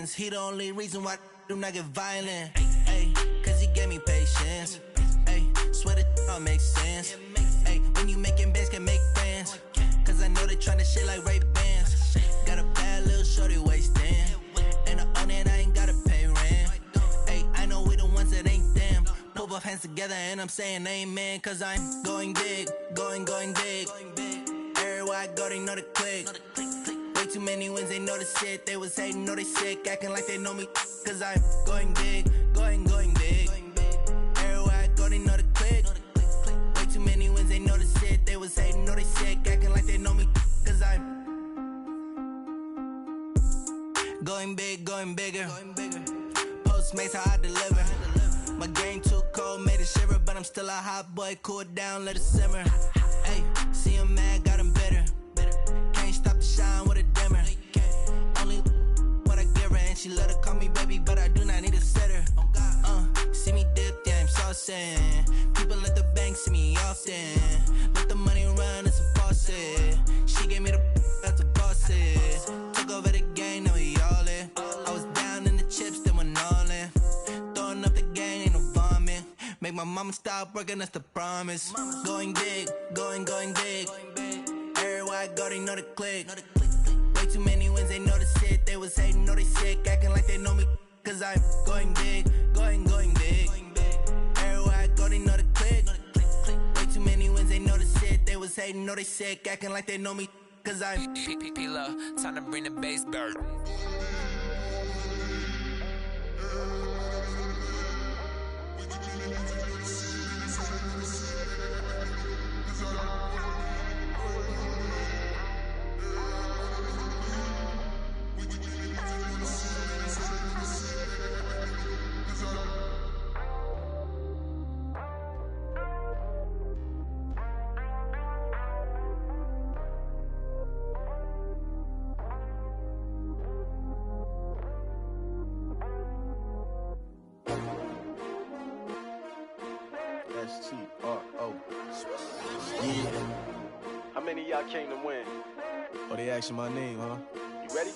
patience. He the only reason why I do not get violent. Ay, cause he gave me patience. Ay, swear that all makes sense. Ay, when you making bands, can make friends. Cause I know they tryna shit like Ray-Bans. Got a bad little shorty wasting. And I own it, I ain't gotta pay rent. Ay, I know we the ones that ain't them. Put both hands together and I'm saying amen. Cause I'm going big, going big. Everywhere I go, they know the click. Way too many wins, they know the shit. They was hating, know they sick, acting like they know me. Cause I'm going big, going big. Everywhere I go, they know the click. Way too many wins, they know the shit. They was hating, know they sick, acting like they know me. Cause I'm going big, going bigger. Postmates, how I deliver. My game too cold, made it shiver. But I'm still a hot boy, cool it down, let it simmer. Hey, see him mad, got him bitter. Can't stop the shine with a dimmer. Only what I give her, and she let her call me baby, but I do not need a sitter. See me dip, yeah, I'm saucing. People at the bank see me often. Let the money run, it's a faucet. She gave me the that's a boss it. Took over the game, now we all in. I was down in the chips, then went all in. Throwing up the gang, ain't no vomit. Make my mama stop working, that's the promise. Going big, going big. Everywhere I go, they know the click. Way too many wins, they know the shit. They was hating, know they sick, acting like they know me. Cause I'm going big, going big. Everywhere I go, they know the click. Way too many wins, they know the shit. They was hating, know they sick, acting like they know me. Cause I'm P-P-P-Lo, time to bring the bass bird. S-T-R-O. Yeah. How many of y'all came to win? Oh, they asking my name, huh? You ready?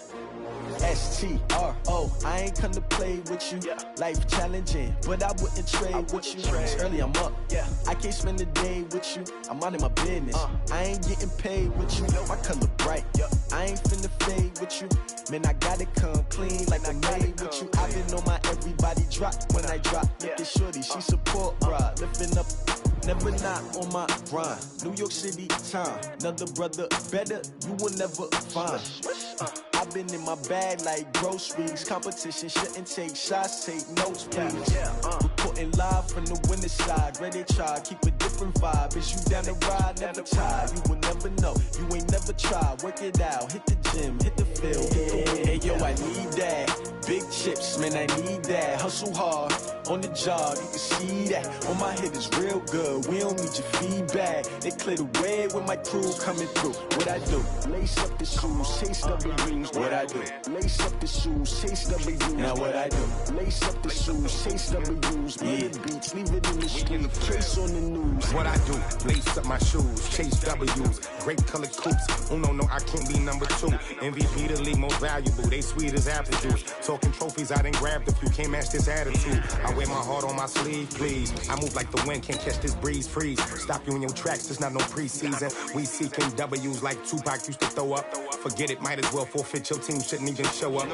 S-T-R-O. I ain't come to play with you. Yeah. Life challenging, but I wouldn't trade with you. It's early, I'm up. Yeah. I can't spend the day with you. I'm out of my business. I ain't getting paid with you. My color bright. I ain't finna fade with you. Man, I gotta come clean like I made with you. I've been on my everybody drop when I drop. Look at shorty, she support ride. Lifting up, never not on my grind. New York City time, another brother better, you will never find. I've been in my bag like groceries. Competition shouldn't take shots, take notes, please. Reporting live from the winter side. Ready to try, keep a different vibe. Is you down the ride, never tired. You will never know, you ain't never tried. Work it out, hit the gym, hit the field. Hey yo, I need that. Big chips, man, I need that. Hustle hard, on the job, you can see that. On my head is real good, we don't need your feedback. They clear the way with my crew coming through. What I do? Lace up the shoes, chase W's. What I do? Lace up the shoes, chase W's. Now what I do? Lace up the shoes, chase W's. Yeah, beats, leave it in the street, case on the news. What I do? Lace up my shoes, chase W's. Great colored coops. Oh no, I can't be number 2. MVP the league most valuable. They sweet as apple juice. Talking trophies, I done grabbed a few. Can't match this attitude. I wear my heart on my sleeve, please. I move like the wind, can't catch this breeze, freeze. Stop you in your tracks, there's not no preseason. We seeking W's like Tupac used to throw up. Forget it, might as well forfeit, your team shouldn't even show up.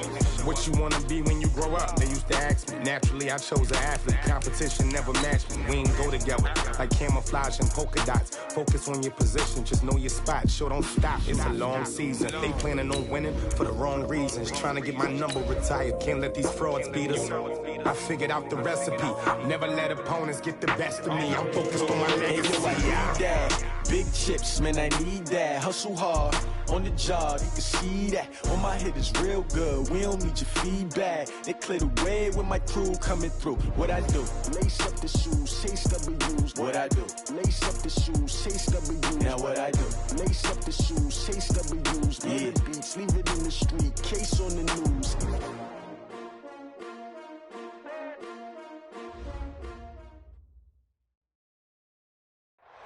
What you wanna be when you grow up? They used to ask me. Naturally, I chose an athlete. Competition never matched me. We ain't go together like camouflage and polka dots. Focus on your position, just know your spot. Sure, don't stop, it's a long season. They planning on winning for the wrong reasons. Trying to get my number retired, can't let these frauds beat us. I figured out the recipe. Never let opponents get the best of me. I'm focused on my legacy. I need that. Big chips, man, I need that. Hustle hard, on the job, you can see that. On my head is real good, we don't need your feedback. They clear the way with my crew coming through. What I do? Lace up the shoes, chase W's. What I do? Lace up the shoes, chase W's. Now what I do? Lace up the shoes, chase W's. Yeah, beats, leave it in the street, case on the news.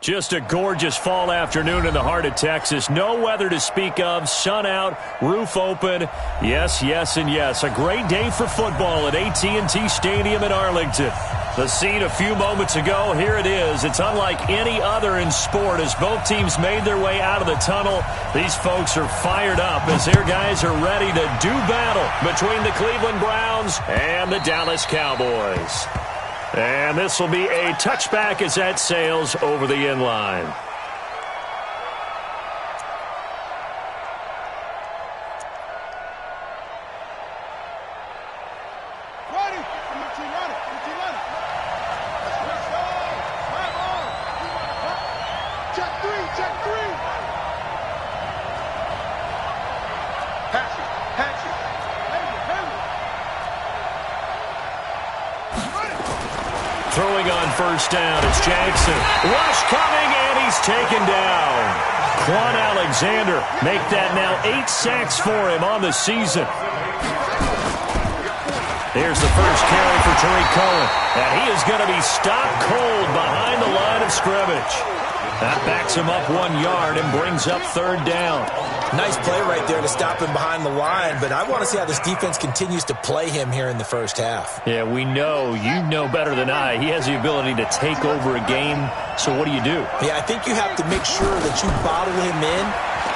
Just a gorgeous fall afternoon in the heart of Texas. No weather to speak of. Sun out, roof open. Yes, yes, and yes. A great day for football at AT&T Stadium in Arlington. The scene a few moments ago, here it is. It's unlike any other in sport as both teams made their way out of the tunnel. These folks are fired up as their guys are ready to do battle between the Cleveland Browns and the Dallas Cowboys. And this will be a touchback as that sails over the inline. Throwing on first down, it's Jackson. Rush coming, and he's taken down. Quan Alexander make that now 8 sacks for him on the season. Here's the first carry for Tariq Cohen, and he is going to be stopped cold behind the line of scrimmage. That backs him up 1 yard and brings up third down. Nice play right there to stop him behind the line, but I want to see how this defense continues to play him here in the first half. Yeah, we know, you know better than I, he has the ability to take over a game, so what do you do? Yeah, I think you have to make sure that you bottle him in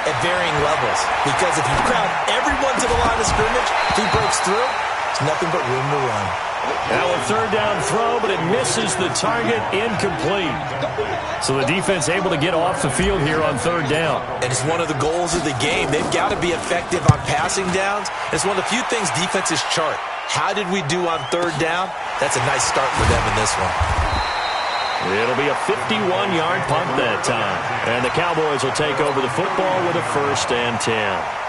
at varying levels, because if you crowd everyone to the line of scrimmage, if he breaks through, it's nothing but room to run. Now a third down throw, but it misses the target, incomplete. So the defense able to get off the field here on third down. And it's one of the goals of the game. They've got to be effective on passing downs. It's one of the few things defenses chart. How did we do on third down? That's a nice start for them in this one. It'll be a 51-yard punt that time. And the Cowboys will take over the football with a 1st and 10.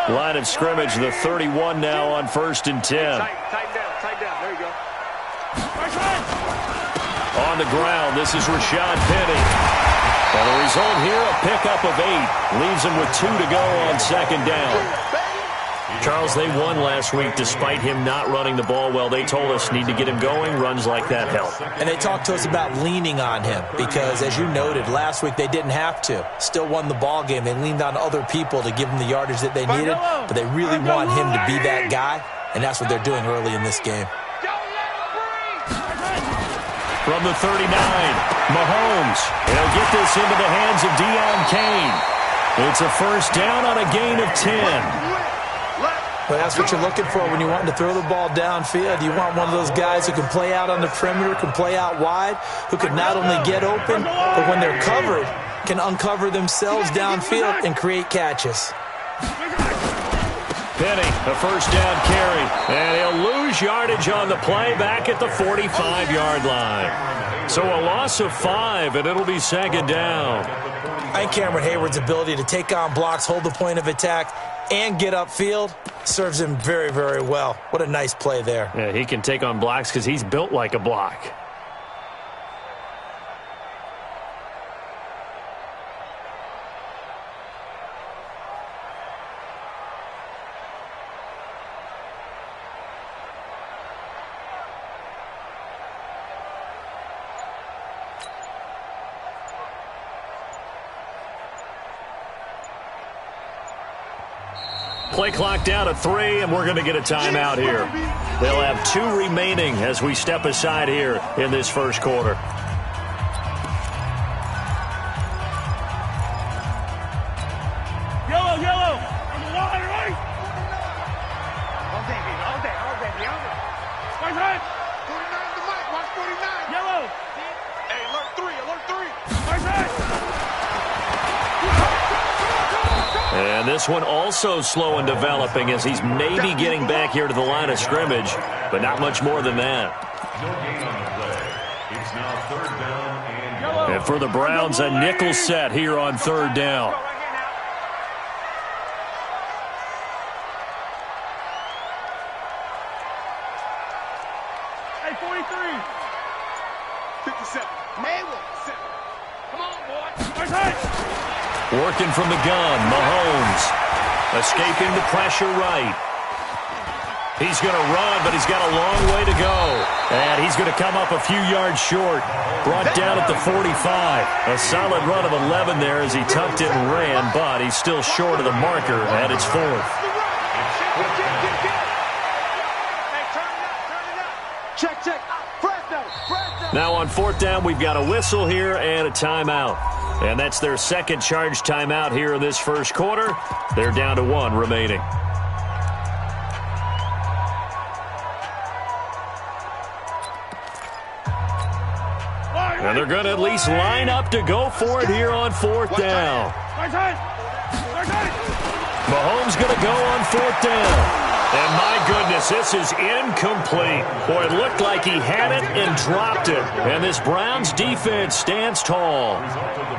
Line of scrimmage, the 31 now on 1st and 10. Tight down. There you go. On the ground, this is Rashad Penny. And the result here, a pickup of 8. Leaves him with 2 to go on 2nd down. Charles, they won last week despite him not running the ball well. They told us need to get him going. Runs like that help. And they talked to us about leaning on him because, as you noted, last week they didn't have to. Still won the ball game. They leaned on other people to give them the yardage that they needed, but they really want him to be that guy, and that's what they're doing early in this game. From the 39, Mahomes. He'll get this into the hands of Deion Kane. It's a 1st down on a gain of 10. Well, that's what you're looking for when you want to throw the ball downfield. You want one of those guys who can play out on the perimeter, can play out wide, who can not only get open, but when they're covered, can uncover themselves downfield and create catches. Penny, a 1st down carry, and he'll lose yardage on the play back at the 45-yard line. So a loss of 5, and it'll be 2nd down. I think Cameron Hayward's ability to take on blocks, hold the point of attack, and get upfield serves him very, very well. What a nice play there. Yeah, he can take on blocks because he's built like a block. Play clock down to 3, and we're going to get a timeout here. They'll have 2 remaining as we step aside here in this first quarter. Yellow. On the line, right? All day. Right side. 49 the mic. Watch 49. Yellow. Hey, alert 3. Right side. And this one also slow and developing as he's maybe getting back here to the line of scrimmage, but not much more than that. And for the Browns, a nickel set here on 3rd down. Hey, 43. 57. Maywood. Come on, boy. Right side. Working from the gun, Mahomes. Escaping the pressure right. He's going to run, but he's got a long way to go. And he's going to come up a few yards short. Brought down at the 45. A solid run of 11 there as he tucked it and ran, but he's still short of the marker, and it's fourth. Check. Now on fourth down, we've got a whistle here and a timeout. And that's their second charge timeout here in this first quarter. They're down to one remaining. And they're going to at least line up to go for it here on fourth down. Mahomes going to go on fourth down. And my goodness, this is incomplete. Boy, it looked like he had it and dropped it. And this Browns defense stands tall.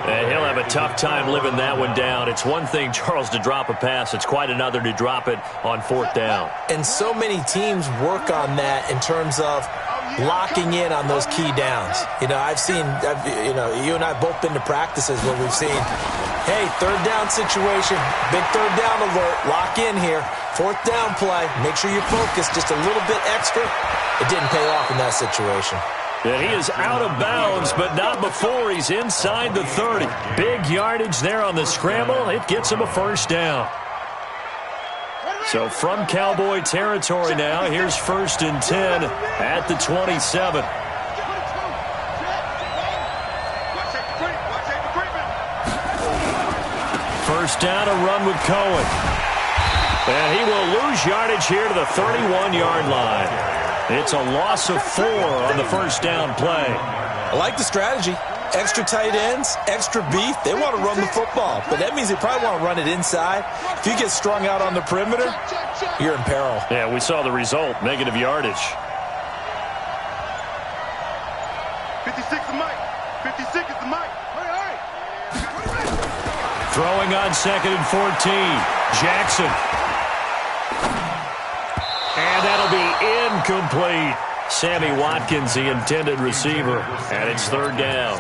And he'll have a tough time living that one down. It's one thing, Charles, to drop a pass. It's quite another to drop it on fourth down. And so many teams work on that in terms of locking in on those key downs. You know, you and I have both been to practices where we've seen, hey, third down situation, big third down alert, lock in here, fourth down play, make sure you focus just a little bit extra. It didn't pay off in that situation. And he is out of bounds, but not before he's inside the 30. Big yardage there on the scramble. It gets him a first down. So from Cowboy territory now, here's 1st and 10 at the 27. First down, a run with Cohen. And he will lose yardage here to the 31-yard line. It's a loss of 4 on the first down play. I like the strategy. Extra tight ends, extra beef. They want to run the football, but that means they probably want to run it inside. If you get strung out on the perimeter, you're in peril. Yeah, we saw the result, negative yardage. 56 is Mike. 56 is the Mike. Hurry. Throwing on 2nd and 14. Jackson. And that'll be incomplete. Sammy Watkins, the intended receiver, and it's third down.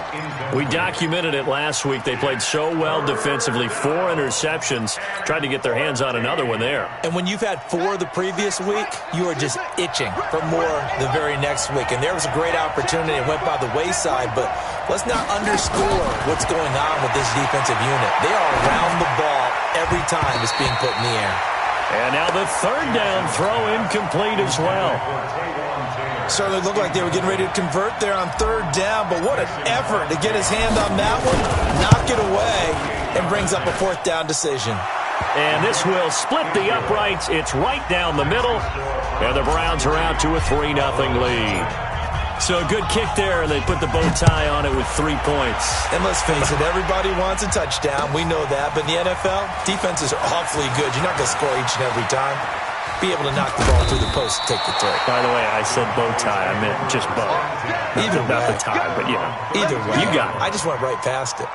We documented it last week. They played so well defensively, 4 interceptions, tried to get their hands on another one there. And when you've had 4 the previous week, you are just itching for more the very next week. And there was a great opportunity. It went by the wayside, but let's not underscore what's going on with this defensive unit. They are around the ball every time it's being put in the air. And now the third down throw incomplete as well. Certainly looked like they were getting ready to convert there on third down, but what an effort to get his hand on that one, knock it away, and brings up a fourth down decision. And this will split the uprights. It's right down the middle, and the Browns are out to a 3-0 lead. So a good kick there, and they put the bow tie on it with 3 points. And let's face it, everybody wants a touchdown. We know that. But in the NFL, defenses are awfully good. You're not going to score each and every time. Be able to knock the ball through the post and take the throw. By the way, I said bow tie. I meant just bow. Either way. Not the tie, but you know. Either way. You got it. I just went right past it.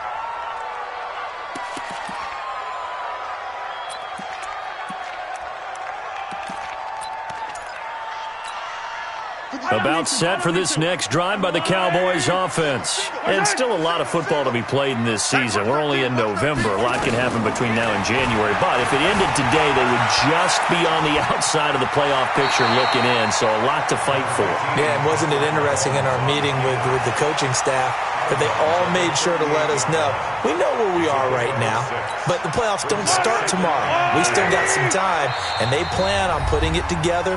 About set for this next drive by the Cowboys offense. And still a lot of football to be played in this season. We're only in November. A lot can happen between now and January. But if it ended today, they would just be on the outside of the playoff picture looking in. So a lot to fight for. Yeah, and wasn't it interesting in our meeting with the coaching staff that they all made sure to let us know, we know where we are right now, but the playoffs don't start tomorrow. We still got some time, and they plan on putting it together,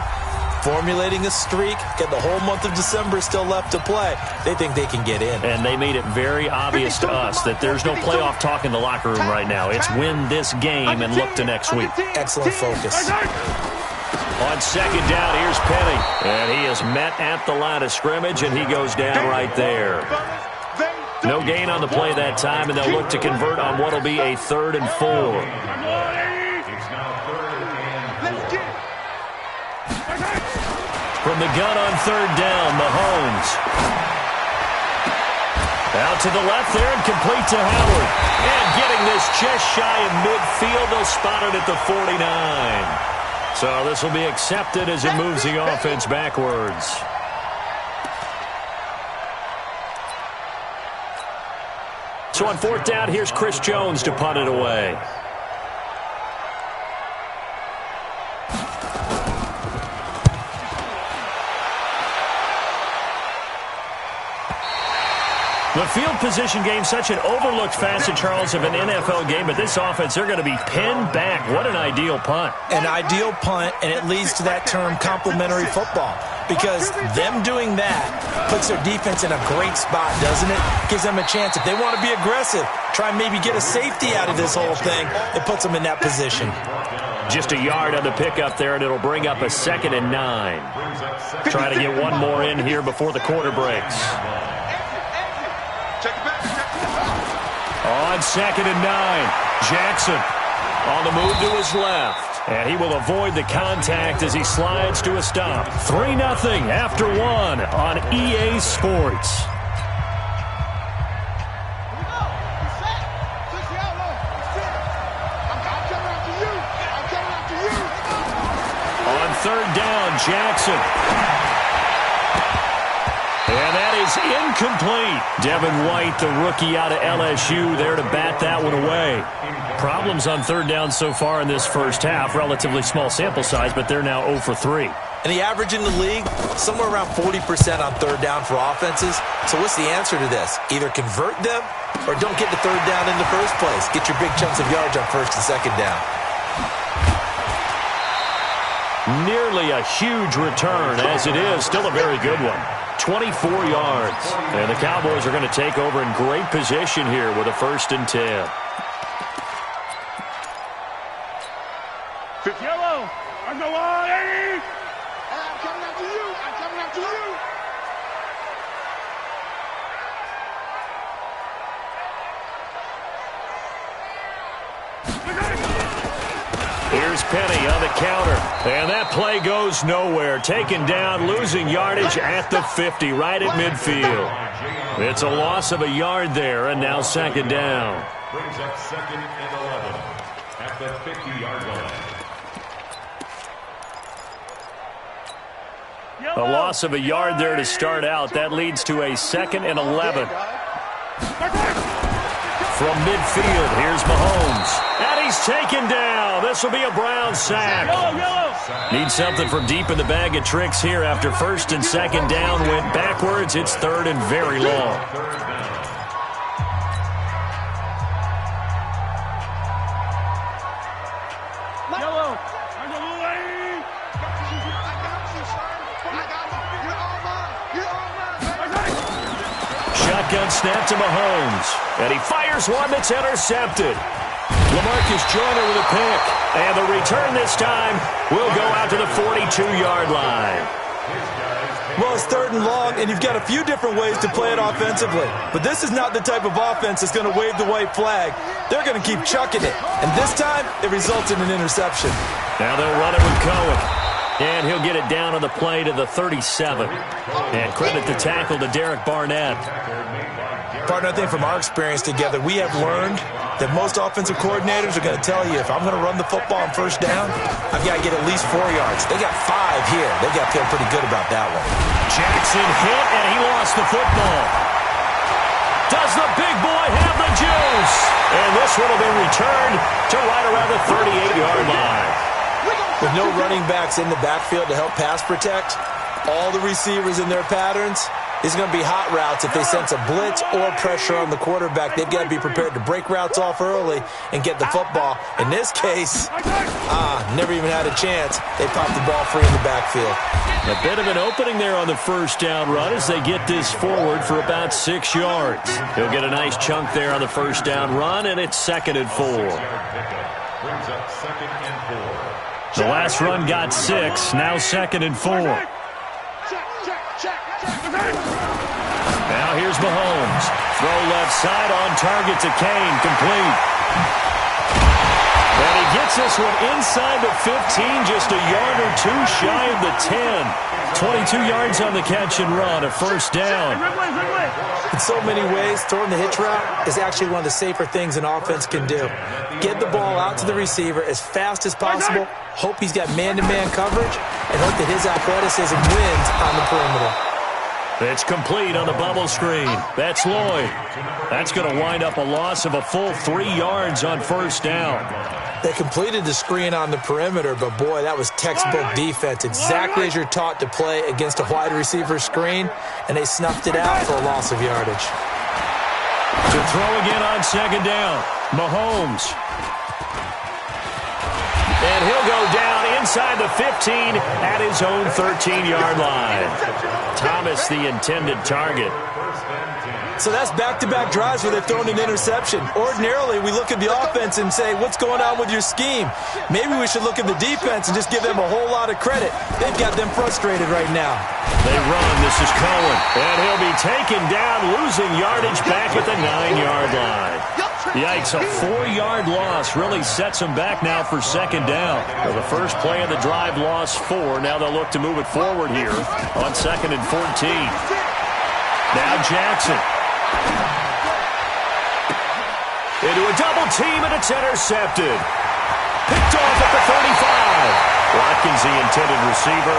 formulating a streak, get the whole month of December still left to play. They think they can get in. And they made it very obvious to us that there's no playoff talk in the locker room right now. It's win this game and look to next week. Excellent focus. On second down, here's Penny. And he is met at the line of scrimmage, and he goes down right there. No gain on the play that time, and they'll look to convert on what will be a 3rd and 4. From the gun on third down, Mahomes. Out to the left there and complete to Howard. And getting this just shy of midfield, they'll spot it at the 49. So this will be accepted as it moves the offense backwards. So on fourth down, here's Chris Jones to punt it away. The field position game, such an overlooked facet, Charles, of an NFL game, but this offense, they're going to be pinned back. What an ideal punt. An ideal punt, and it leads to that term complementary football, because them doing that puts their defense in a great spot, doesn't it? Gives them a chance. If they want to be aggressive, try and maybe get a safety out of this whole thing, it puts them in that God. Just a yard on the pickup there, and it'll bring up a 2nd and 9. Trying to get one more in here before the quarter breaks. On 2nd and 9, Jackson on the move to his left. And he will avoid the contact as he slides to a stop. 3-0 after 1 on EA Sports. On 3rd down, Jackson. And that is incomplete. Devin White, the rookie out of LSU, there to bat that one away. Problems on 3rd down so far in this first half. Relatively small sample size, but they're now 0 for 3. And the average in the league, somewhere around 40% on 3rd down for offenses. So what's the answer to this? Either convert them or don't get the 3rd down in the first place. Get your big chunks of yards on 1st and 2nd down. Nearly a huge return, as it is. Still a very good one. 24 yards. And the Cowboys are going to take over in great position here with a 1st and 10. Yellow, on the line. I'm coming after you. I'm coming after you. Here's Penny on the counter. And that play goes nowhere. Taken down, losing yardage at the 50, right at midfield. It's a loss of a yard there, and now 2nd down. Brings up 2nd and 11 at the 50-yard line. A loss of a yard there to start out. That leads to a 2nd and 11. From midfield, here's Mahomes. And he's taken down. This will be a Brown sack. Need something from deep in the bag of tricks here after 1st and 2nd down went backwards. It's 3rd and very long. Shotgun snap to Mahomes. And he fires one that's intercepted. LaMarcus Joyner with a pick. And the return this time will go out to the 42-yard line. Well, it's 3rd and long, and you've got a few different ways to play it offensively. But this is not the type of offense that's going to wave the white flag. They're going to keep chucking it. And this time, it results in an interception. Now they'll run it with Cohen. And he'll get it down on the play to the 37. And credit the tackle to Derek Barnett. Partner, I think from our experience together, we have learned that most offensive coordinators are going to tell you, if I'm going to run the football on 1st down, I've got to get at least 4 yards. They got 5 here. They got to feel pretty good about that one. Jackson hit, and he lost the football. Does the big boy have the juice? And this one will be returned to right around the 38-yard line. With no running backs in the backfield to help pass protect, all the receivers in their patterns, it's going to be hot routes. If they sense a blitz or pressure on the quarterback, they've got to be prepared to break routes off early and get the football. In this case, never even had a chance. They popped the ball free in the backfield. A bit of an opening there on the 1st down run as they get this forward for about 6 yards. He'll get a nice chunk there on the 1st down run, and it's 2nd and 4. Brings up 2nd and 4. The last run got 6, now 2nd and 4. Now here's Mahomes. Throw left side on target to Kane. Complete. And he gets this one inside the 15, just a yard or 2 shy of the 10. 22 yards on the catch and run, a 1st down. In so many ways, throwing the hitch route is actually one of the safer things an offense can do. Get the ball out to the receiver as fast as possible, hope he's got man-to-man coverage, and hope that his athleticism wins on the perimeter. It's complete on the bubble screen. That's Lloyd. That's going to wind up a loss of a full 3 yards on 1st down. They completed the screen on the perimeter, but boy, that was textbook defense, exactly as you're taught to play against a wide receiver screen, and they snuffed it out for a loss of yardage. To throw again on second down. Mahomes. And he'll go down inside the 15 at his own 13-yard line. Thomas, the intended target. So that's back-to-back drives where they've thrown an interception. Ordinarily, we look at the offense and say, what's going on with your scheme? Maybe we should look at the defense and just give them a whole lot of credit. They've got them frustrated right now. They run. This is Cohen. And he'll be taken down, losing yardage back at the 9-yard line. Yikes, a 4-yard loss really sets them back now for second down. Well, the first play of the drive lost 4. Now they'll look to move it forward here on 2nd and 14. Now Jackson. Into a double team, and it's intercepted. Picked off at the 35. Watkins, the intended receiver.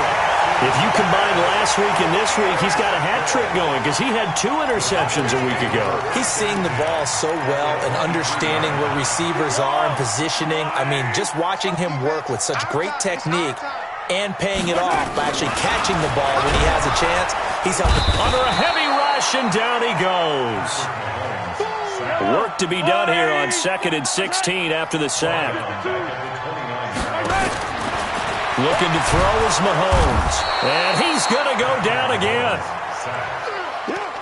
If you combine last week and this week, he's got a hat trick going because he had 2 interceptions a week ago. He's seeing the ball so well and understanding where receivers are and positioning. I mean, just watching him work with such great technique and paying it off by actually catching the ball when he has a chance. He's under a heavy rush, and down he goes. Work to be done here on 2nd and 16 after the sack. Looking to throw is Mahomes. And he's going to go down again.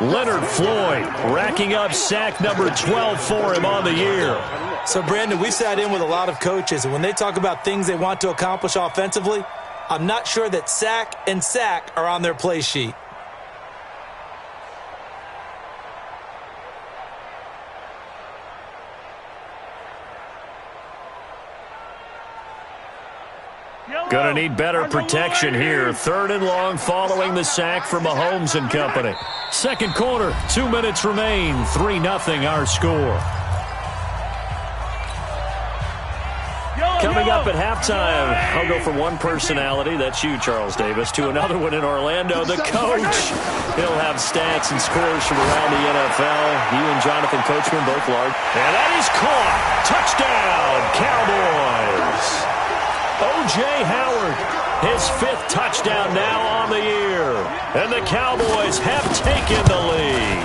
Leonard Floyd racking up sack number 12 for him on the year. So, Brandon, we've sat in with a lot of coaches, and when they talk about things they want to accomplish offensively, I'm not sure that sack and sack are on their play sheet. Going to need better protection here. 3rd and long following the sack for Mahomes and company. Second quarter, 2 minutes remain. 3-0 our score. Coming up at halftime, I'll go from one personality, that's you, Charles Davis, to another one in Orlando, the coach. He'll have stats and scores from around the NFL. You and Jonathan Coachman both large. And that is caught. Touchdown, Cowboys. O.J. Howard, his 5th touchdown now on the year. And the Cowboys have taken the lead.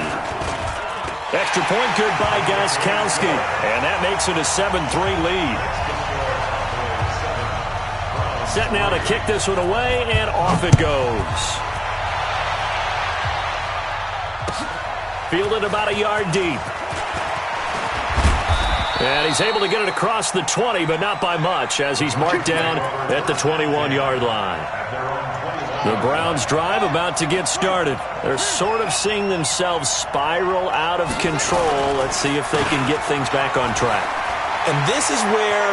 Extra point good by Gostkowski. And that makes it a 7-3 lead. Set now to kick this one away, and off it goes. Fielded about a yard deep. And he's able to get it across the 20, but not by much, as he's marked down at the 21-yard line. The Browns' drive about to get started. They're sort of seeing themselves spiral out of control. Let's see if they can get things back on track. And this is where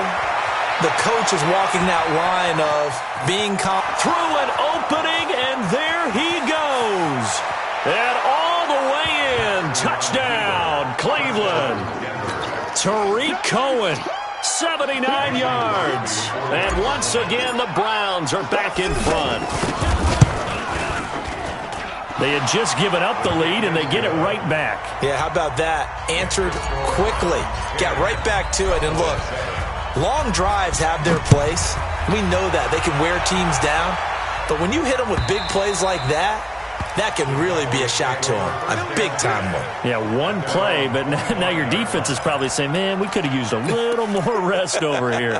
the coach is walking that line of being through an opening, and there he goes. And all the way in. Touchdown, Cleveland. Tariq Cohen, 79 yards. And once again, the Browns are back in front. They had just given up the lead, and they get it right back. Yeah, how about that? Answered quickly. Got right back to it. And look, long drives have their place. We know that. They can wear teams down. But when you hit them with big plays like that, that can really be a shock to them. A big-time one. Yeah, one play, but now your defense is probably saying, man, we could have used a little more rest over here.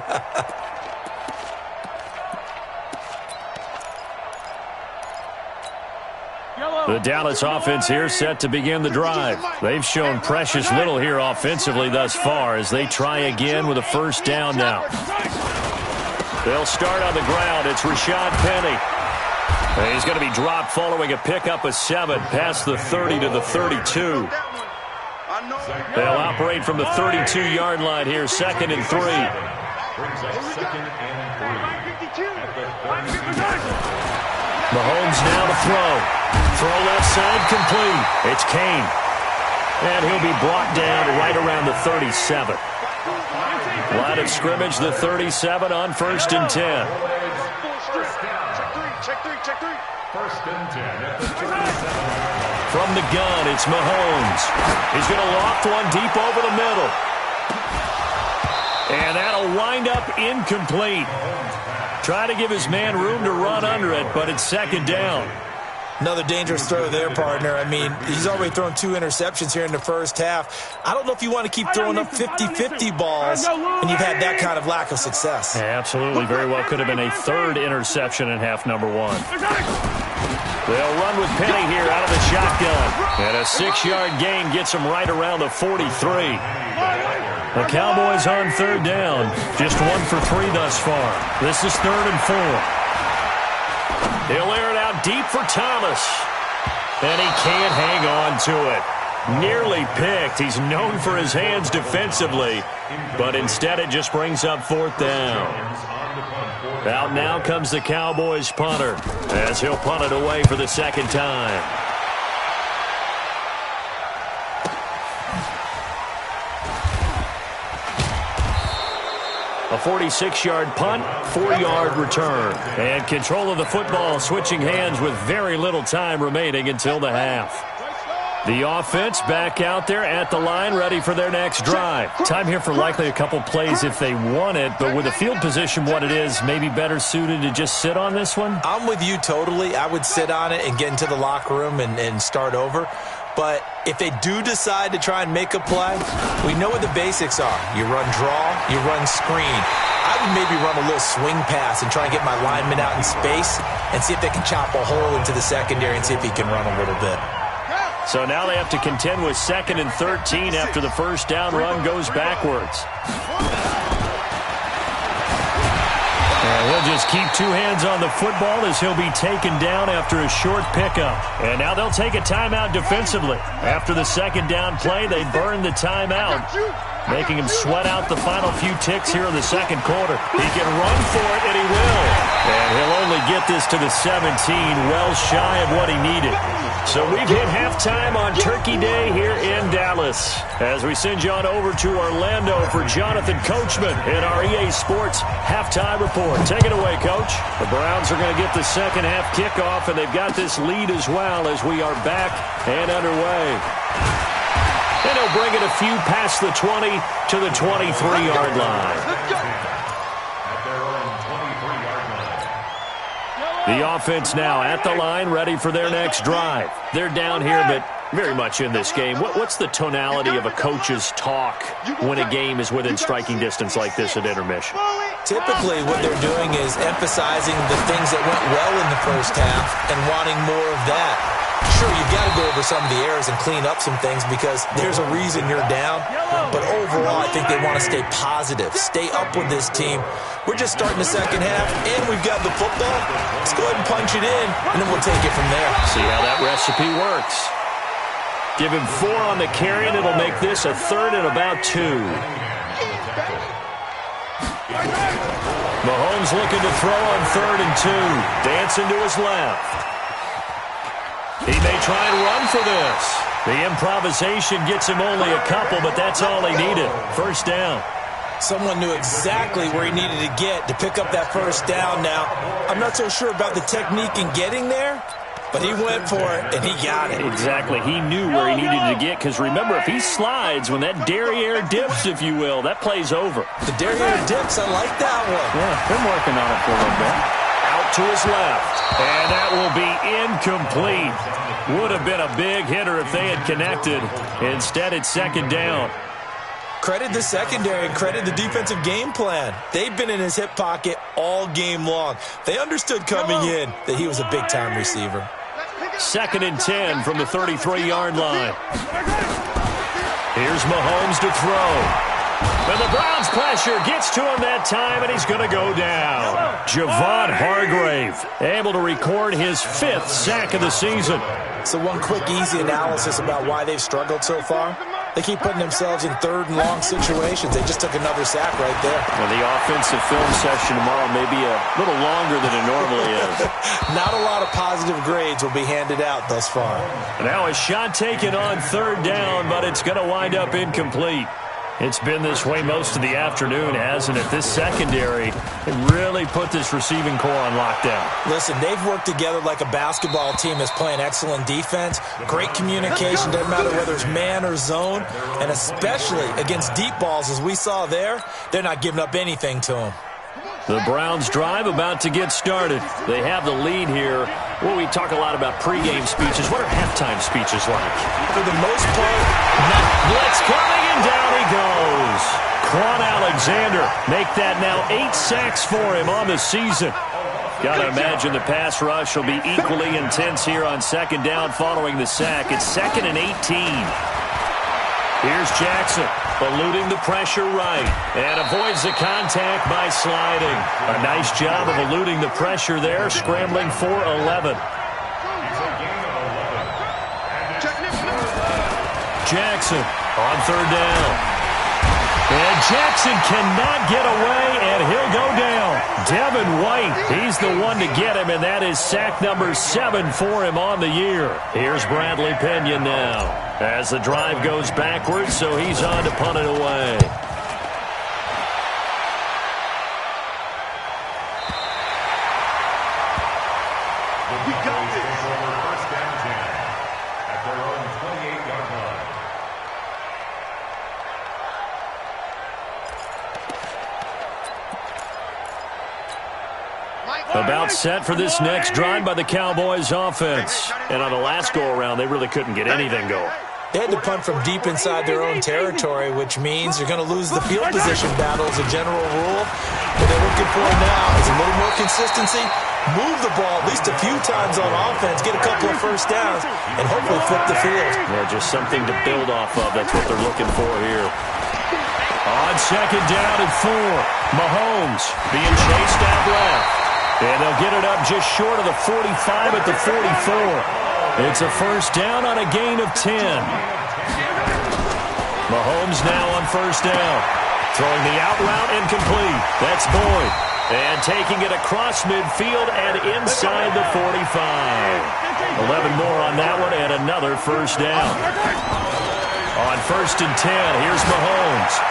The Dallas offense here set to begin the drive. They've shown precious little here offensively thus far as they try again with a first down now. They'll start on the ground. It's Rashad Penny. And he's going to be dropped following a pickup of 7 past the 30 to the 32. They'll operate from the 32-yard line here, 2nd and 3. Mahomes now to throw. Throw left side, complete. It's Kane. And he'll be brought down right around the 37. Line of scrimmage, the 37 on 1st and 10. Check three. 1st and 10 at the 37. From the gun, it's Mahomes. He's going to loft one deep over the middle. And that'll wind up incomplete. Trying to give his man room to run under it, but it's 2nd down. Another dangerous throw there, partner. I mean, he's already thrown 2 interceptions here in the first half. I don't know if you want to keep throwing up 50-50 balls when you've had that kind of lack of success. Yeah, absolutely. Very well could have been a 3rd interception in half number 1. They'll run with Penny here out of the shotgun. And a 6-yard gain gets him right around the 43. The Cowboys on 3rd down. Just 1 for 3 thus far. This is 3rd and 4. He'll air it out deep for Thomas. And he can't hang on to it. Nearly picked. He's known for his hands defensively. But instead it just brings up 4th down. Out now comes the Cowboys punter as he'll punt it away for the 2nd time. A 46-yard punt, 4-yard return. And control of the football switching hands with very little time remaining until the half. The offense back out there at the line, ready for their next drive. Time here for likely a couple plays if they want it, but with the field position what it is, maybe better suited to just sit on this one? I'm with you totally. I would sit on it and get into the locker room and start over. But if they do decide to try and make a play, we know what the basics are. You run draw, you run screen. I would maybe run a little swing pass and try and get my lineman out in space and see if they can chop a hole into the secondary and see if he can run a little bit. So now they have to contend with 2nd and 13 after the first down run goes backwards. And he'll just keep 2 hands on the football as he'll be taken down after a short pickup. And now they'll take a timeout defensively. After the 2nd down play, they burn the timeout, making him sweat out the final few ticks here in the 2nd quarter. He can run for it, and he will. And he'll only get this to the 17, well shy of what he needed. So we've hit halftime on Turkey Day here in Dallas. As we send you on over to Orlando for Jonathan Coachman in our EA Sports Halftime Report. Take it away, Coach. The Browns are going to get the 2nd half kickoff, and they've got this lead as well as we are back and underway. And he'll bring it a few past the 20 to the 23-yard line. The offense now at the line, ready for their next drive. They're down here, but very much in this game. What's the tonality of a coach's talk when a game is within striking distance like this at intermission? Typically, what they're doing is emphasizing the things that went well in the first half and wanting more of that. Sure, you've got to go over some of the errors and clean up some things because there's a reason you're down. But overall, I think they want to stay positive, stay up with this team. We're just starting the 2nd half, and we've got the football. Let's go ahead and punch it in, and then we'll take it from there. See how that recipe works. Give him 4 on the carry, and it'll make this a 3rd and about 2. Mahomes looking to throw on 3rd and 2. Dancing to his left. He may try and run for this. The improvisation gets him only a couple, but that's all he needed. 1st down. Someone knew exactly where he needed to get to pick up that 1st down. Now, I'm not so sure about the technique in getting there, but he went for it, and he got it. Exactly. He knew where he needed to get, because remember, if he slides, when that derriere dips, if you will, that play's over. The derriere dips, I like that one. Yeah, been working on it for a little bit. Out to his left, and that will be incomplete. Would have been a big hitter if they had connected. Instead, it's 2nd down. Credit the secondary and credit the defensive game plan. They've been in his hip pocket all game long. They understood coming in that he was a big-time receiver. 2nd and 10 from the 33-yard line. Here's Mahomes to throw. And the Browns pressure gets to him that time, and he's going to go down. Javon Hargrave able to record his 5th sack of the season. So one quick, easy analysis about why they've struggled so far. They keep putting themselves in 3rd and long situations. They just took another sack right there. Well, the offensive film session tomorrow may be a little longer than it normally is. Not a lot of positive grades will be handed out thus far. Now a shot taken on 3rd down, but it's going to wind up incomplete. It's been this way most of the afternoon, hasn't it? This secondary really put this receiving core on lockdown. Listen, they've worked together like a basketball team that's playing excellent defense. Great communication, doesn't matter whether it's man or zone. And especially against deep balls, as we saw there, they're not giving up anything to them. The Browns drive about to get started. They have the lead here Well, we talk a lot about pregame speeches. What are halftime speeches like? For the most part, not. Blitz coming, and down he goes. Quan Alexander make that now 8 sacks for him on the season. Got to imagine the pass rush will be equally intense here on second down following the sack. It's 2nd and 18. Here's Jackson, eluding the pressure right, and avoids the contact by sliding. A nice job of eluding the pressure there, scrambling for 11. Jackson on third down. And Jackson cannot get away, and he'll go down. Devin White, he's the one to get him, and that is sack number 7 for him on the year. Here's Bradley Pinion now as the drive goes backwards, so he's on to punt it away. We got this. First down 10 at their own 28-yard line. About set for this next drive by the Cowboys offense. And on the last go-around, they really couldn't get anything going. They had to punt from deep inside their own territory, which means you're going to lose the field position battle as a general rule. What they're looking for now is a little more consistency, move the ball at least a few times on offense, get a couple of first downs, and hopefully flip the field. Yeah, just something to build off of. That's what they're looking for here. On second down and 4, Mahomes being chased out left. And they'll get it up just short of the 45 at the 44. It's a first down on a gain of 10. Mahomes now on first down. Throwing the out route incomplete. That's Boyd. And taking it across midfield and inside the 45. 11 more on that one and another first down. On first and 10, here's Mahomes.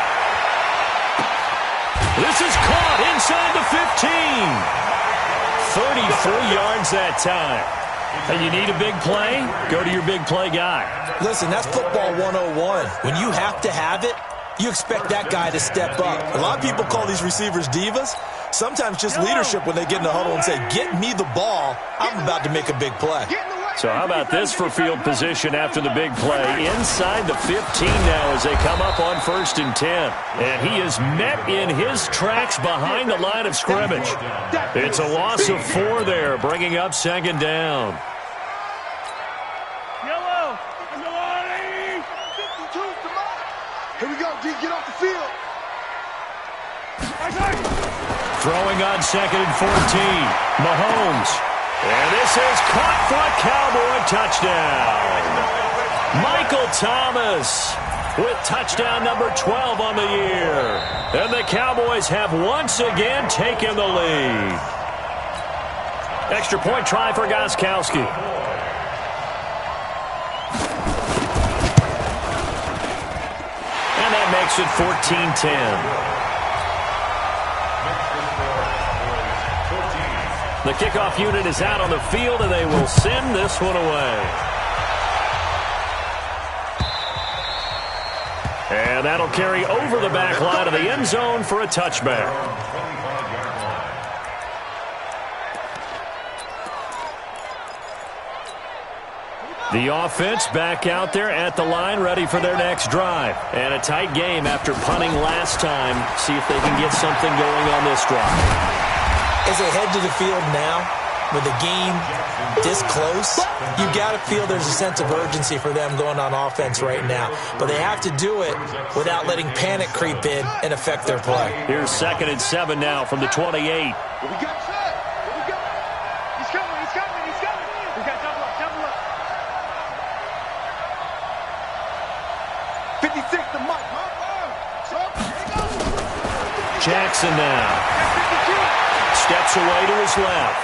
This is caught inside the 15. 34 yards that time. And you need a big play? Go to your big play guy. Listen, that's football 101. When you have to have it, you expect that guy to step up. A lot of people call these receivers divas. Sometimes just leadership when they get in the huddle and say, get me the ball. I'm about to make a big play. So how about this for field position after the big play? Inside the 15 now as they come up on first and 10. And he is met in his tracks behind the line of scrimmage. It's a loss of 4 there, bringing up second down. Yellow. Here we go, D. Get off the field. Throwing on second and 14. Mahomes. And this is caught for a Cowboy touchdown. Michael Thomas with touchdown number 12 on the year. And the Cowboys have once again taken the lead. Extra point try for Gostkowski. And that makes it 14-10. The kickoff unit is out on the field, and they will send this one away. And that'll carry over the back line of the end zone for a touchback. The offense back out there at the line, ready for their next drive. And a tight game after punting last time. See if they can get something going on this drive. As they head to the field now, with the game this close, you got to feel there's a sense of urgency for them going on offense right now. But they have to do it without letting panic creep in and affect their play. Here's 2nd and 7 now from the 28. We got set. He's coming. We got double up. 56 to Mike. Jackson now. Steps away to his left.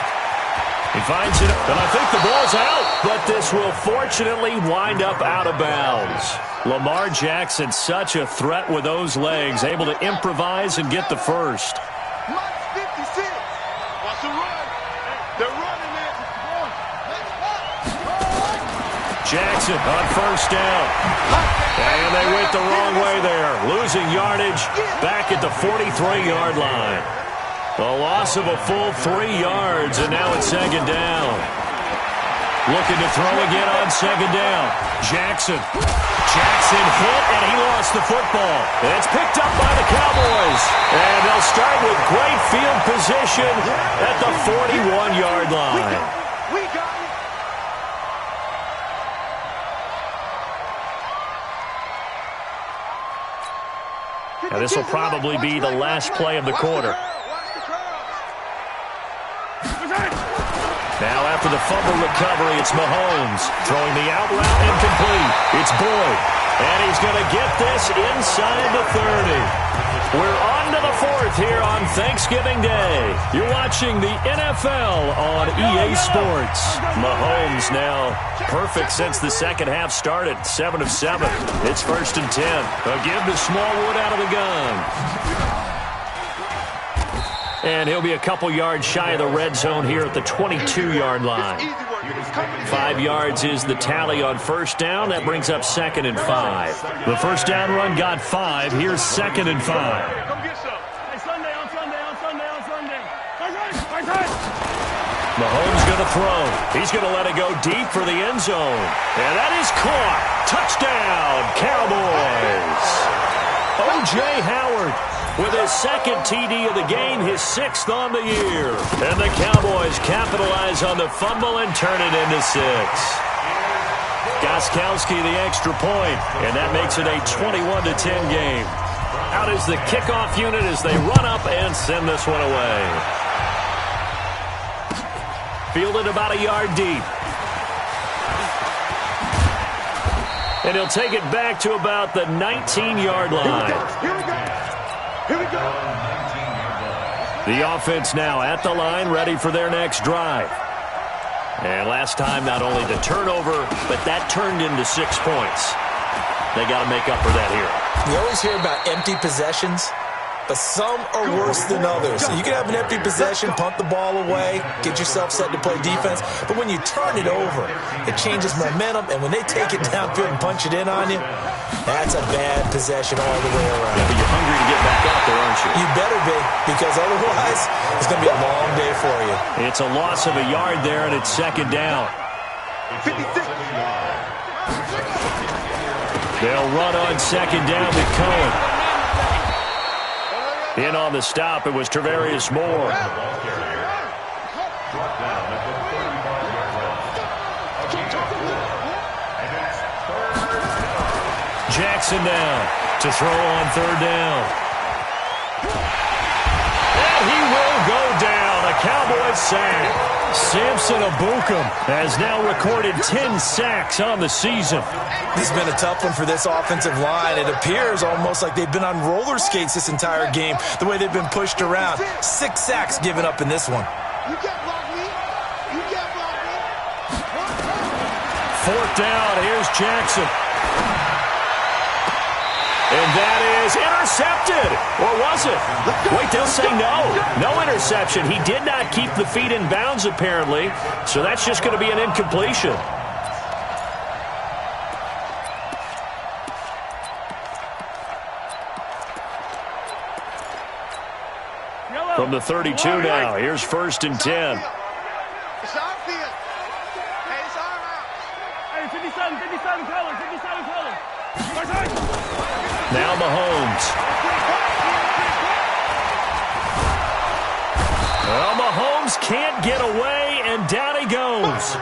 He finds it, and I think the ball's out. But this will fortunately wind up out of bounds. Lamar Jackson, such a threat with those legs, able to improvise and get the first. Mike's 56. Watch the run. They're running it. Jackson on first down. And they went the wrong way there. Losing yardage back at the 43-yard line. A loss of a full 3 yards, and now it's second down. Looking to throw again on second down. Jackson hit, and he lost the football. And it's picked up by the Cowboys. And they'll start with great field position at the 41-yard line. We got it. Now, this will probably be the last play of the quarter. Now, after the fumble recovery, it's Mahomes throwing the out route incomplete. It's Boyd, and he's going to get this inside the 30. We're on to the fourth here on Thanksgiving Day. You're watching the NFL on EA Sports. Mahomes now perfect since the second half started, 7 of 7. It's 1st and 10. A give to Smallwood out of the gun. And he'll be a couple yards shy of the red zone here at the 22-yard line. 5 yards is the tally on first down. That brings up 2nd and 5. The first down run got 5. Here's 2nd and 5. Come get some. Hey, Sunday. Mahomes going to throw. He's going to let it go deep for the end zone. And that is caught. Touchdown, Cowboys. O.J. Howard with his 2nd TD of the game, his 6th on the year. And the Cowboys capitalize on the fumble and turn it into 6. Gostkowski the extra point, and that makes it a 21-10 game. Out is the kickoff unit as they run up and send this one away. Fielded about a yard deep. And he'll take it back to about the 19-yard line. Here we go. The offense now at the line, ready for their next drive. And last time, not only the turnover, but that turned into 6 points. They got to make up for that here. You always hear about empty possessions, but some are worse than others. You can have an empty possession, punt the ball away, get yourself set to play defense, but when you turn it over, it changes momentum, and when they take it downfield and punch it in on you, that's a bad possession all the way around. Yeah, but you're hungry to get back out there, aren't you? You better be, because otherwise it's going to be a long day for you. It's a loss of a yard there, and it's 2nd down. 56. They'll run on 2nd down with Cohen. In on the stop, it was Travarius Moore. Jackson down to throw on 3rd down. And he will go down. A Cowboys sack. Samson Ebukam has now recorded 10 sacks on the season. This has been a tough one for this offensive line. It appears almost like they've been on roller skates this entire game, the way they've been pushed around. 6 sacks given up in this one. You can't block me. You can't block me. 4th down, here's Jackson. And that is intercepted. Or was it? Wait, they'll say no. No interception. He did not keep the feet in bounds, apparently. So that's just going to be an incompletion. From the 32 now, here's 1st and 10. It's our field. Hey, it's our route. Hey, 57 color. Now Mahomes. Well, Mahomes can't get away, and down he goes.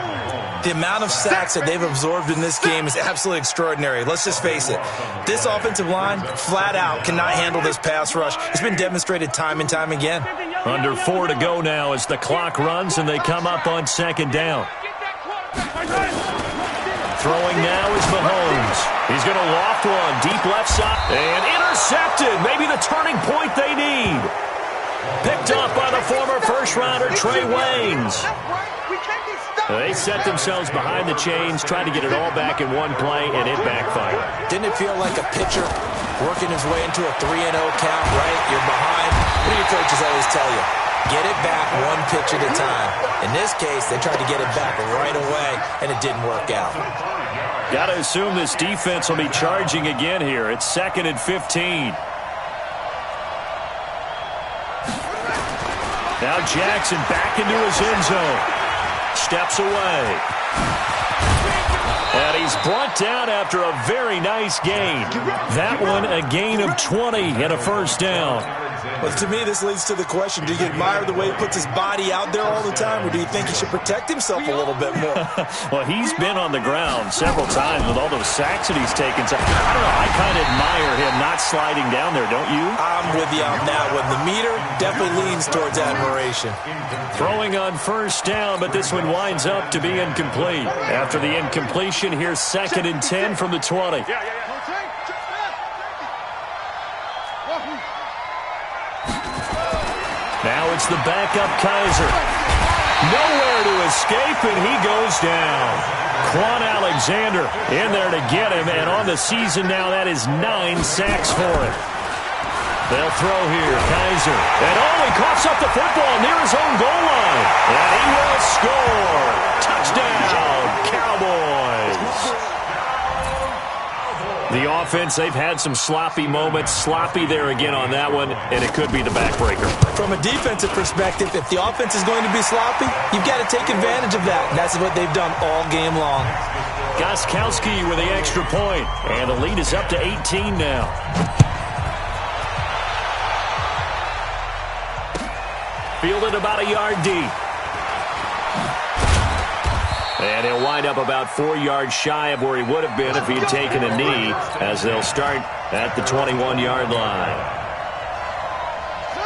The amount of sacks that they've absorbed in this game is absolutely extraordinary. Let's just face it. This offensive line, flat out, cannot handle this pass rush. It's been demonstrated time and time again. Under 4 to go now as the clock runs, and they come up on 2nd down. Throwing now is Mahomes. He's going to loft one deep left side. And intercepted. Maybe the turning point they need. Picked up by the former first-rounder Trey Waynes. They set themselves behind the chains, tried to get it all back in one play, and it backfired. Didn't it feel like a pitcher working his way into a 3-0 count, right? You're behind. What do your coaches always tell you? Get it back one pitch at a time. In this case, they tried to get it back right away, and it didn't work out. Got to assume this defense will be charging again here. It's 2nd and 15. Now Jackson back into his end zone. Steps away. And he's brought down after a very nice gain. That one a gain of 20 and a first down. Well, to me, this leads to the question, do you admire the way he puts his body out there all the time, or do you think he should protect himself a little bit more? Well, he's been on the ground several times with all those sacks that he's taken. So, I don't know, I kind of admire him not sliding down there, don't you? I'm with you on that one. The meter definitely leans towards admiration. Throwing on first down, but this one winds up to be incomplete. After the incompletion, here's 2nd and 10 from the 20. Now it's the backup Kaiser. Nowhere to escape, and he goes down. Quan Alexander in there to get him, and on the season now, that is 9 sacks for him. They'll throw here. Kaiser. And he coughs up the football near his own goal line. And he will score. Touchdown, Cowboys. The offense, they've had some sloppy moments. Sloppy there again on that one, and it could be the backbreaker. From a defensive perspective, if the offense is going to be sloppy, you've got to take advantage of that. And that's what they've done all game long. Gostkowski with the extra point, and the lead is up to 18 now. Fielded about a yard deep. And he'll wind up about 4 yards shy of where he would have been if he had taken a knee, as they'll start at the 21-yard line.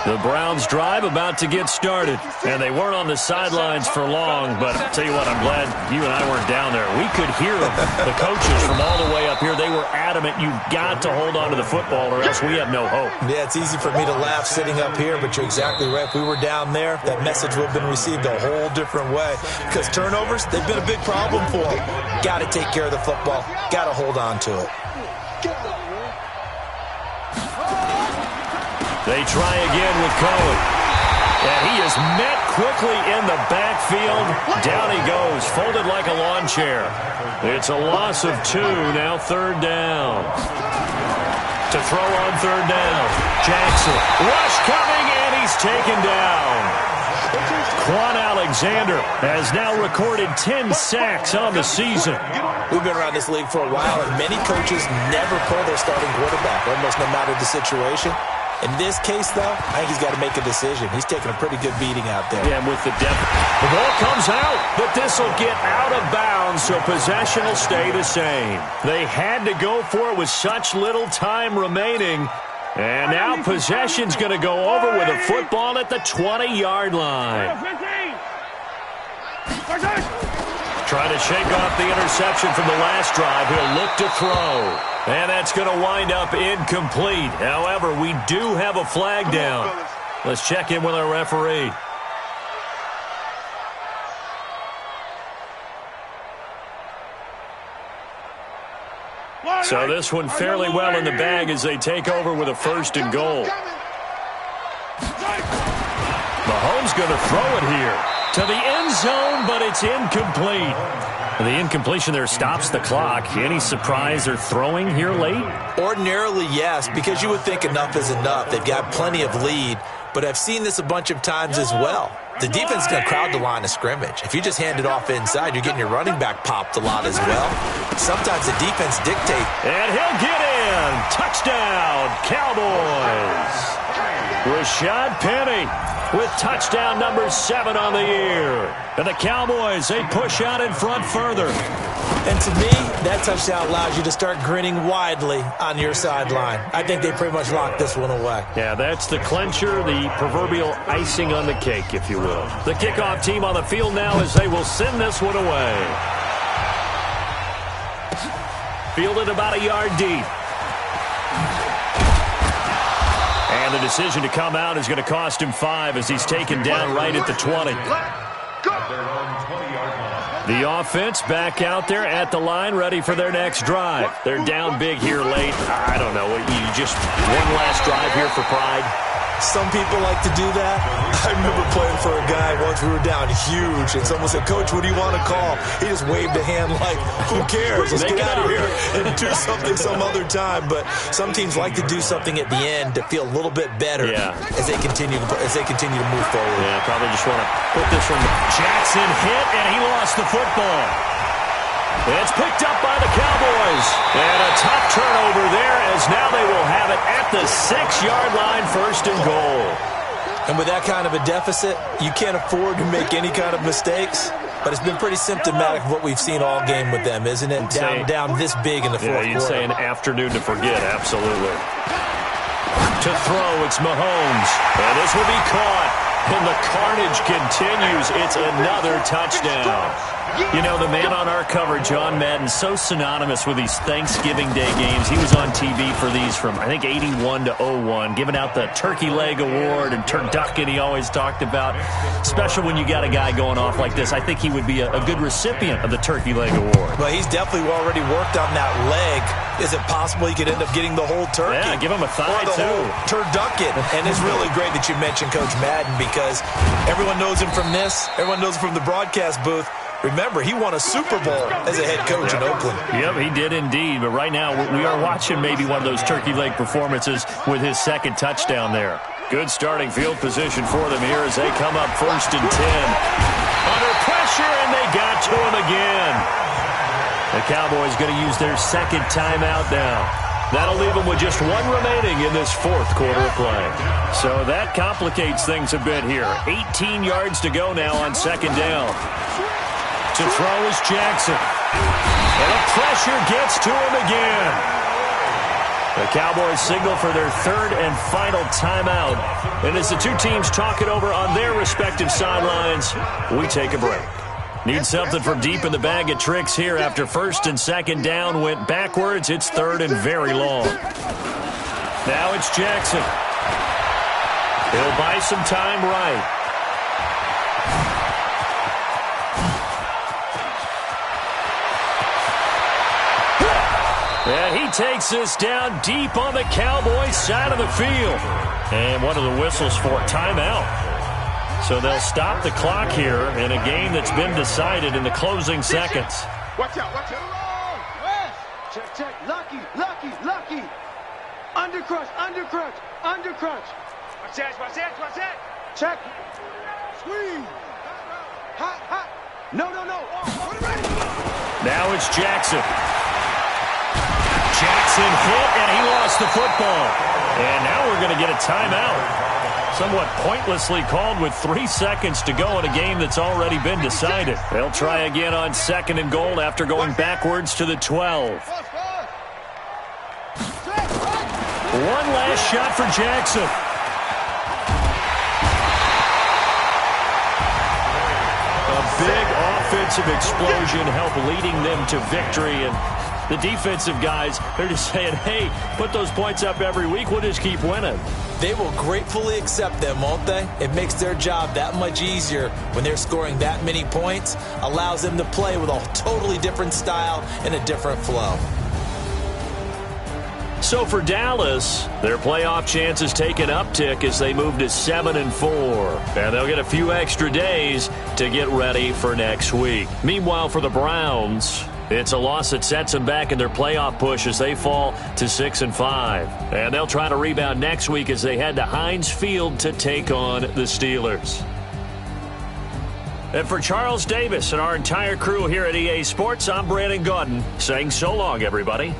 The Browns drive about to get started, and they weren't on the sidelines for long, but I'll tell you what, I'm glad you and I weren't down there. We could hear them, the coaches from all the way up here. They were adamant, you've got to hold on to the football or else we have no hope. Yeah, it's easy for me to laugh sitting up here, but you're exactly right. If we were down there, that message would have been received a whole different way, because turnovers, they've been a big problem for them. Got to take care of the football. Got to hold on to it. They try again with Cohen. And he is met quickly in the backfield. Down he goes, folded like a lawn chair. It's a loss of 2, now 3rd down. To throw on 3rd down. Jackson, rush coming, and he's taken down. Quan Alexander has now recorded 10 sacks on the season. We've been around this league for a while, and many coaches never pull their starting quarterback, almost no matter the situation. In this case, though, I think he's got to make a decision. He's taking a pretty good beating out there. Yeah, with the depth. The ball comes out, but this will get out of bounds, so possession will stay the same. They had to go for it with such little time remaining. And now possession's going to go over with a football at the 20-yard line. Trying to shake off the interception from the last drive. He'll look to throw. And that's going to wind up incomplete. However, we do have a flag down. Let's check in with our referee. So this one fairly well in the bag as they take over with a 1st and goal. Mahomes going to throw it here to the end zone, but it's incomplete. The incompletion there stops the clock. Any surprise they're throwing here late? Ordinarily, yes, because you would think enough is enough. They've got plenty of lead, but I've seen this a bunch of times as well. The defense is going to crowd the line of scrimmage. If you just hand it off inside, you're getting your running back popped a lot as well. Sometimes the defense dictates. And he'll get in. Touchdown, Cowboys. Rashad Penny with touchdown number 7 on the year. And the Cowboys, they push out in front further. And to me, that touchdown allows you to start grinning widely on your sideline. I think they pretty much locked this one away. Yeah, that's the clincher, the proverbial icing on the cake, if you will. The kickoff team on the field now as they will send this one away. Fielded about a yard deep. And the decision to come out is going to cost him 5 as he's taken down right at the 20. The offense back out there at the line, ready for their next drive. They're down big here late. I don't know. You just one last drive here for pride. Some people like to do that. I remember playing for a guy once. We were down huge, and someone said, "Coach, what do you want to call?" He just waved a hand like, "Who cares? Let's get out of here and do something some other time." But some teams like to do something at the end to feel a little bit better as they continue to move forward. Yeah, probably just want to put this one. Jackson hit, and he lost the football. It's picked up by the Cowboys. And a tough turnover there as now they will have it at the 6-yard line, 1st and goal. And with that kind of a deficit, you can't afford to make any kind of mistakes. But it's been pretty symptomatic of what we've seen all game with them, isn't it? Down this big in the fourth quarter. You'd say an afternoon to forget, absolutely. To throw, it's Mahomes. And this will be caught. And the carnage continues. It's another touchdown. You know, the man on our cover, John Madden, so synonymous with these Thanksgiving Day games. He was on TV for these from, I think, 81 to 01, giving out the Turkey Leg Award and turducken he always talked about. Special when you got a guy going off like this. I think he would be a good recipient of the Turkey Leg Award. Well, he's definitely already worked on that leg. Is it possible he could end up getting the whole turkey? Yeah, give him a thigh, or the too. Whole turducken. And it's really great that you mentioned Coach Madden because everyone knows him from this. Everyone knows him from the broadcast booth. Remember, he won a Super Bowl as a head coach in Oakland. Yep, he did indeed. But right now, we are watching maybe one of those turkey leg performances with his second touchdown there. Good starting field position for them here as they come up 1st and 10. Under pressure, and they got to him again. The Cowboys going to use their second timeout now. That'll leave them with just one remaining in this fourth quarter of play. So that complicates things a bit here. 18 yards to go now on second down. To throw is Jackson. And the pressure gets to him again. The Cowboys signal for their third and final timeout. And as the two teams talk it over on their respective sidelines, we take a break. Need something from deep in the bag of tricks here after 1st and 2nd down went backwards. It's 3rd and very long. Now it's Jackson. He'll buy some time right. And he takes this down deep on the Cowboys side of the field. And one of the whistles for timeout. So they'll stop the clock here in a game that's been decided in the closing seconds. Watch out, watch out. Check, check. Lucky. Undercrunch. Watch that. Check. Squeeze. Hot. No. Now it's Jackson. Jackson hit, and he lost the football. And now we're going to get a timeout. Somewhat pointlessly called with 3 seconds to go in a game that's already been decided. They'll try again on 2nd and goal after going backwards to the 12. One last shot for Jackson. A big offensive explosion helped leading them to victory, and the defensive guys, they're just saying, hey, put those points up every week. We'll just keep winning. They will gratefully accept them, won't they? It makes their job that much easier when they're scoring that many points. Allows them to play with a totally different style and a different flow. So for Dallas, their playoff chances take an uptick as they move to 7-4. And they'll get a few extra days to get ready for next week. Meanwhile, for the Browns, it's a loss that sets them back in their playoff push as they fall to 6-5. And they'll try to rebound next week as they head to Heinz Field to take on the Steelers. And for Charles Davis and our entire crew here at EA Sports, I'm Brandon Gaudin saying so long, everybody.